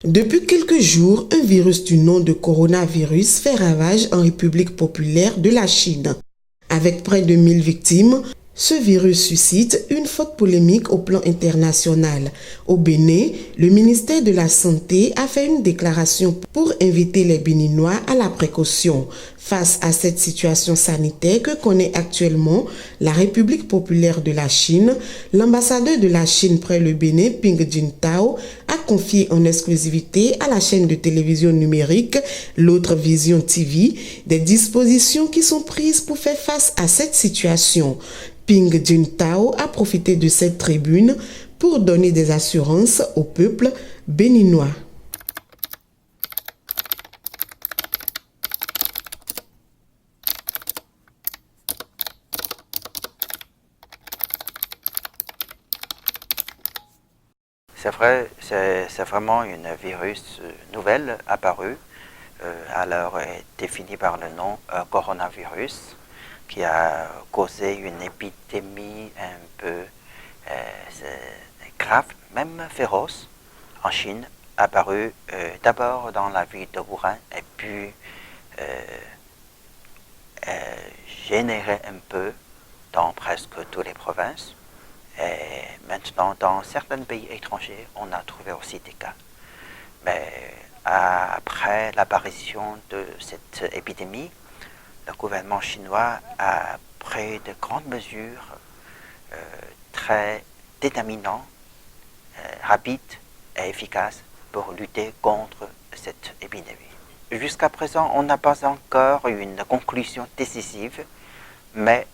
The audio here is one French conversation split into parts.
Depuis quelques jours, un virus du nom de coronavirus fait ravage en République populaire de la Chine. Avec près de 1000 victimes, ce virus suscite une forte polémique au plan international. Au Bénin, le ministère de la Santé a fait une déclaration pour inviter les Béninois à la précaution. Face à cette situation sanitaire que connaît actuellement la République populaire de la Chine, l'ambassadeur de la Chine près le Bénin, Ping Jintao, a confié en exclusivité à la chaîne de télévision numérique L'Autre Vision TV des dispositions qui sont prises pour faire face à cette situation. Ping Jintao a profité de cette tribune pour donner des assurances au peuple béninois. C'est vrai, c'est vraiment une virus nouvelle apparue, alors est définie par le nom coronavirus, qui a causé une épidémie un peu grave, même féroce, en Chine, apparue d'abord dans la ville de Wuhan et puis générée un peu dans presque toutes les provinces. Et maintenant, dans certains pays étrangers, on a trouvé aussi des cas. Mais après l'apparition de cette épidémie, le gouvernement chinois a pris de grandes mesures très déterminantes, rapides et efficaces pour lutter contre cette épidémie. Jusqu'à présent, on n'a pas encore une conclusion décisive, mais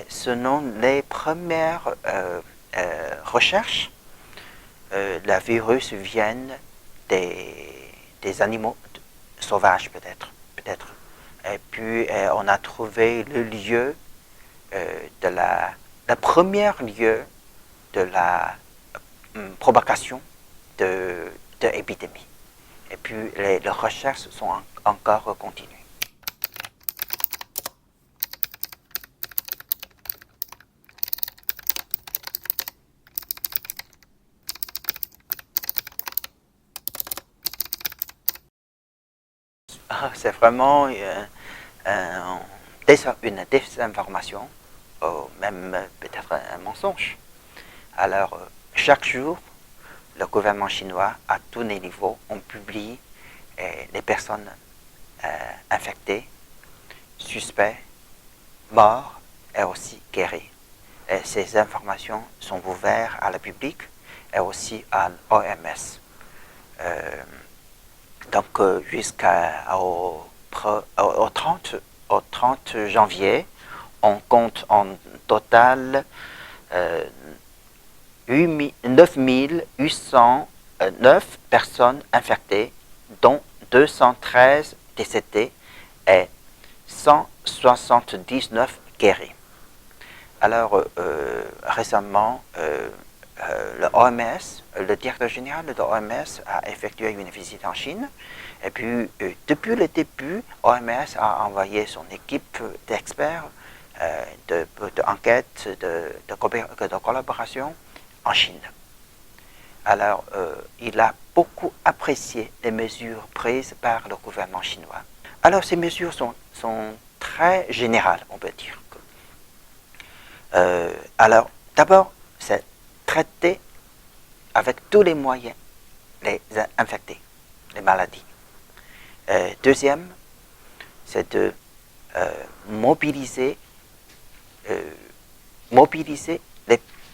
selon les premières recherches, le virus vient des animaux sauvages peut-être. Et puis on a trouvé le lieu de la première lieu de la propagation de l'épidémie. Et puis les recherches sont encore continues. C'est vraiment une désinformation, même peut-être un mensonge. Alors, chaque jour, le gouvernement chinois, à tous les niveaux, on publie les personnes infectées, suspects, morts et aussi guéris. Et ces informations sont ouvertes à la public et aussi à l'OMS. Donc jusqu'au 30 janvier, on compte en total 9809 personnes infectées, dont 213 décédées et 179 guéris. Alors récemment, le directeur général de l'OMS a effectué une visite en Chine. Et puis, depuis le début, l'OMS a envoyé son équipe d'experts, d'enquête, de collaboration en Chine. Alors, il a beaucoup apprécié les mesures prises par le gouvernement chinois. Alors, ces mesures sont très générales, on peut dire. Alors, d'abord, c'est traiter avec tous les moyens les infectés, les maladies. Deuxième, c'est de mobiliser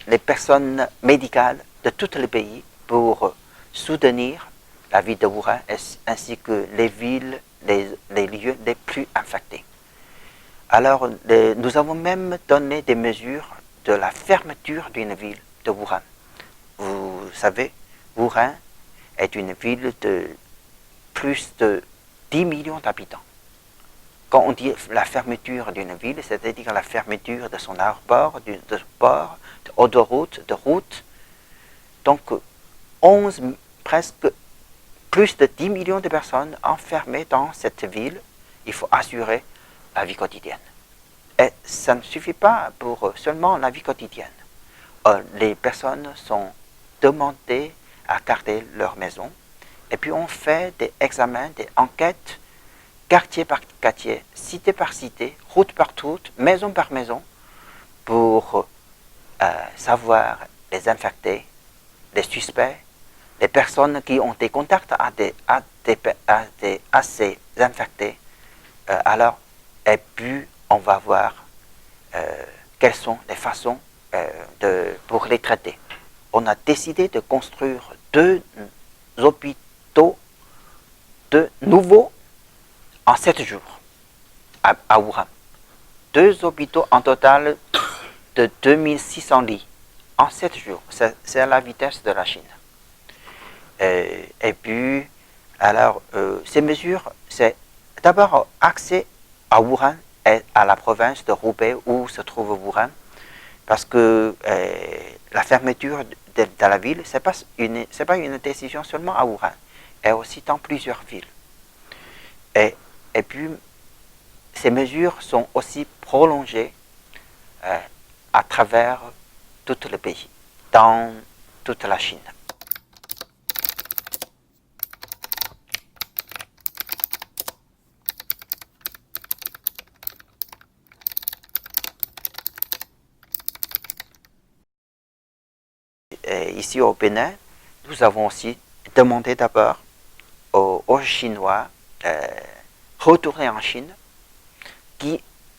les personnes médicales de tous les pays pour soutenir la ville de Wuhan ainsi que les villes, les lieux les plus infectés. Alors, nous avons même donné des mesures de la fermeture d'une ville de Wuhan. Vous savez, Wuhan est une ville de plus de 10 millions d'habitants. Quand on dit la fermeture d'une ville, c'est-à-dire la fermeture de son aéroport, de port, d'autoroute, de route. Donc, presque plus de 10 millions de personnes enfermées dans cette ville, il faut assurer la vie quotidienne. Et ça ne suffit pas pour seulement la vie quotidienne. Les personnes sont demandées à garder leur maison Et puis on fait des examens, des enquêtes, quartier par quartier, cité par cité, route par route, maison par maison, pour savoir les infectés, les suspects, les personnes qui ont des contacts à ces infectés. Alors, et puis on va voir quelles sont les façons pour les traiter. On a décidé de construire 2 hôpitaux nouveaux en 7 jours à Wuhan. 2 hôpitaux en total de 2600 lits en 7 jours. C'est à la vitesse de la Chine. Et puis, alors, ces mesures, c'est d'abord accès à Wuhan et à la province de Hubei où se trouve Wuhan, parce que la fermeture de la ville, ce n'est pas une décision seulement à Wuhan, et aussi dans plusieurs villes. Et puis, ces mesures sont aussi prolongées à travers tout le pays, dans toute la Chine. Et ici au Bénin, nous avons aussi demandé d'abord aux Chinois retourner en Chine,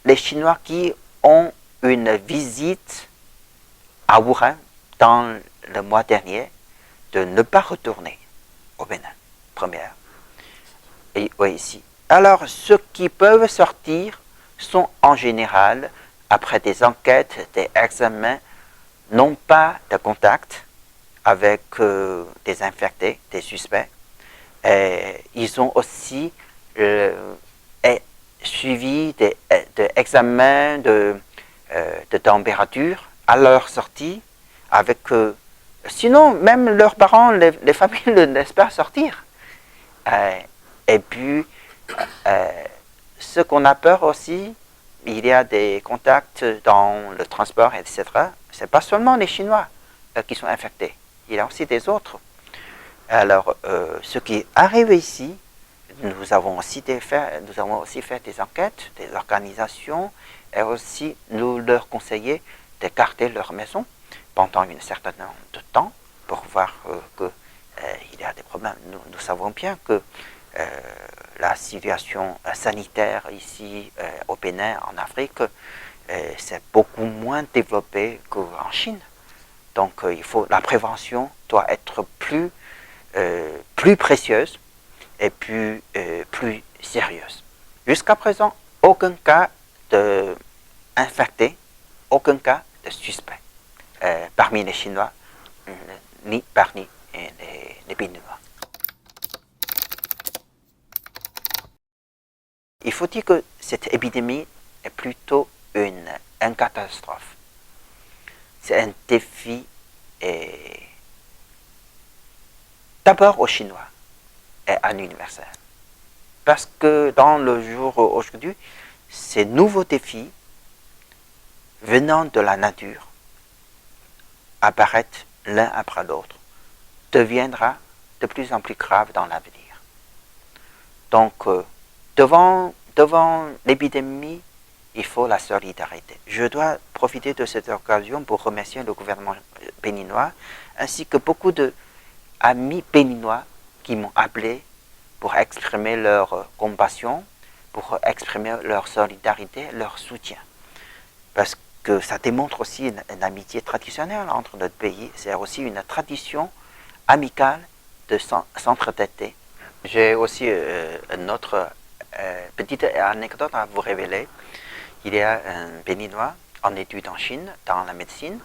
les Chinois qui ont une visite à Wuhan dans le mois dernier, de ne pas retourner au Bénin, première. Et oui, ici. Alors, ceux qui peuvent sortir sont en général, après des enquêtes, des examens, n'ont pas de contact avec des infectés, des suspects. Et ils ont aussi suivi des examens de température à leur sortie. Sinon, même leurs parents, les familles ne laissent pas sortir. Et puis, ce qu'on a peur aussi, il y a des contacts dans le transport, etc. Ce n'est pas seulement les Chinois qui sont infectés, il y a aussi des autres. Alors, ce qui arrive ici, nous avons aussi fait des enquêtes, des organisations, et aussi nous leur conseillons de garder leur maison pendant un certain nombre de temps pour voir qu'il y a des problèmes. Nous savons bien que la situation sanitaire ici au Bénin, en Afrique, c'est beaucoup moins développé qu'en Chine. Donc la prévention doit être plus précieuse et plus sérieuse. Jusqu'à présent, aucun cas d'infecté, aucun cas de suspect parmi les Chinois, ni parmi les Béninois. Il faut dire que cette épidémie est plutôt une catastrophe. C'est un défi d'abord aux Chinois et à l'universel. Parce que dans le jour aujourd'hui, ces nouveaux défis venant de la nature apparaître l'un après l'autre, deviendra de plus en plus grave dans l'avenir. Donc, devant l'épidémie, il faut la solidarité. Je dois profiter de cette occasion pour remercier le gouvernement béninois, ainsi que beaucoup d'amis béninois qui m'ont appelé pour exprimer leur compassion, pour exprimer leur solidarité, leur soutien. Parce que ça démontre aussi une amitié traditionnelle entre notre pays. C'est aussi une tradition amicale de s'entraider. J'ai aussi une autre petite anecdote à vous révéler. Il y a un Béninois en études en Chine, dans la médecine.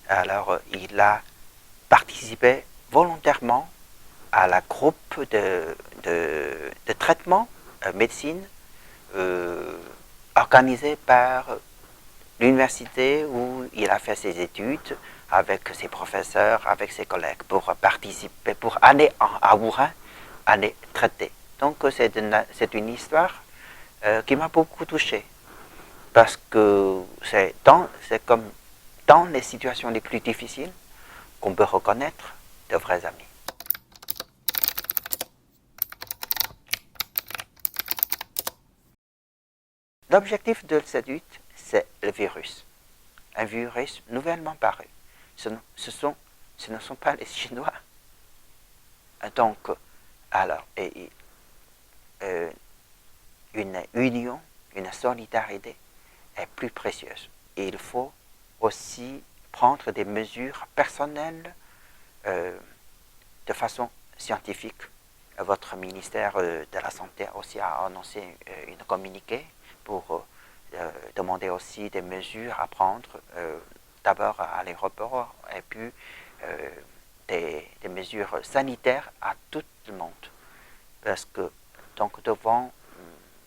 Alors, il a participé volontairement à la groupe de traitement médecine organisé par l'université où il a fait ses études avec ses professeurs, avec ses collègues pour participer, pour aller à Wuhan, aller traiter. Donc c'est une histoire qui m'a beaucoup touché parce que c'est comme dans les situations les plus difficiles qu'on peut reconnaître de vrais amis. L'objectif de cette lutte, c'est le virus. Un virus nouvellement paru. Ce ne sont pas les Chinois. Donc, alors, une union, une solidarité est plus précieuse. Et il faut aussi prendre des mesures personnelles de façon scientifique. Votre ministère de la Santé aussi a annoncé une communiqué pour demander aussi des mesures à prendre d'abord à l'aéroport et puis des mesures sanitaires à tout le monde. Parce que donc devant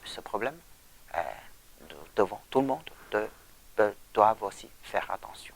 ce problème, tout le monde doit aussi faire attention.